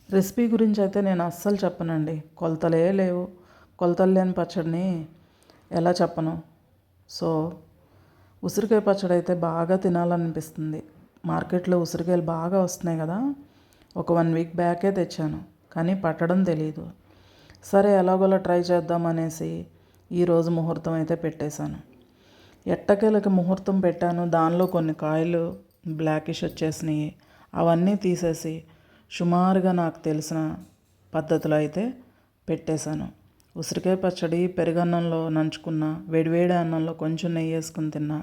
Recipe గురించి అయితే నేను అస్సలు చెప్పనండి. కొలతలే లేవు. కొలతలు లేని పచ్చడిని ఎలా చెప్పను? సో ఉసిరికాయ పచ్చడి అయితే బాగా తినాలనిపిస్తుంది. మార్కెట్లో ఉసిరికాయలు బాగా వస్తున్నాయి కదా. ఒక 1 వీక్ బ్యాకే తెచ్చాను, కానీ పట్టడం తెలీదు. సరే ఎలాగోలా ట్రై చేద్దామనేసి ఈరోజు ముహూర్తం అయితే పెట్టేశాను. ఎట్టకేలకి ముహూర్తం పెట్టాను. దానిలో కొన్ని కాయలు బ్లాకిష్ వచ్చేసినాయి. అవన్నీ తీసేసి సుమారుగా నాకు తెలిసిన పద్ధతిలో అయితే పెట్టేశాను. ఉసిరికాయ పచ్చడి పెరుగన్నంలో నంచుకున్న, వేడివేడి అన్నంలో కొంచెం నెయ్యి వేసుకుని తిన్నా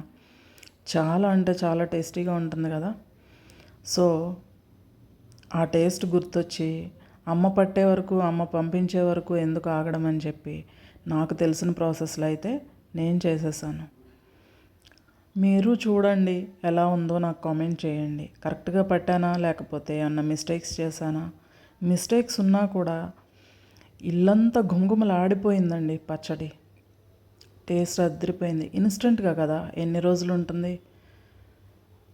చాలా అంటే చాలా టేస్టీగా ఉంటుంది కదా. సో ఆ టేస్ట్ గుర్తొచ్చి అమ్మ పట్టే వరకు, అమ్మ పంపించే వరకు ఎందుకు ఆగడం అని చెప్పి నాకు తెలిసిన ప్రాసెస్లో అయితే నేను చేసేసాను. మీరు చూడండి ఎలా ఉందో నాకు కామెంట్ చేయండి. కరెక్ట్గా పట్టానా లేకపోతే ఏమన్నా మిస్టేక్స్ చేశానా? మిస్టేక్స్ ఉన్నా కూడా ఇల్లంతా గుమగుమలాడిపోయిందండి పచ్చడి. టేస్ట్ అదిరిపోయింది. ఇన్స్టెంట్గా కదా, ఎన్ని రోజులు ఉంటుంది?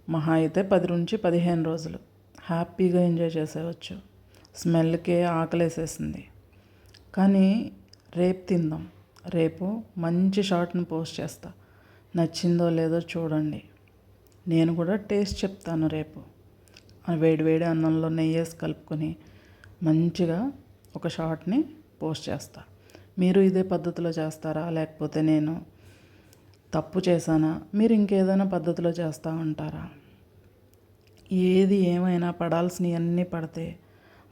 మహా అయితే 10 నుంచి 15 రోజులు హ్యాపీగా ఎంజాయ్ చేసేవచ్చు. స్మెల్కే ఆకలేసేసింది. కానీ రేపు తిందాం. రేపు మంచి షార్ట్ని పోస్ట్ చేస్తా. నచ్చిందో లేదో చూడండి. నేను కూడా టేస్ట్ చెప్తాను రేపు. ఆ వేడివేడి అన్నంలో నెయ్యి వేసి కలుపుకొని మంచిగా ఒక షార్ట్ని పోస్ట్ చేస్తా. మీరు ఇదే పద్ధతిలో చేస్తారా, లేకపోతే నేను తప్పు చేశానా? మీరు ఇంకేదైనా పద్ధతిలో చేస్తూ ఉంటారా? ఏది ఏమైనా పడాల్సినవి అన్నీ పడితే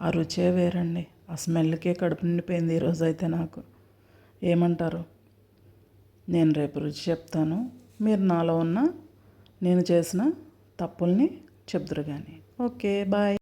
ఆ రుచే వేరండి. ఆ స్మెల్కే కడుపు నిండిపోయింది ఈరోజు అయితే నాకు. ఏమంటారు? నేను రేపు రుచి చెప్తాను. మీరు నాలో ఉన్న నేను చేసిన తప్పుల్ని చెప్దురు కానీ. Okay, bye.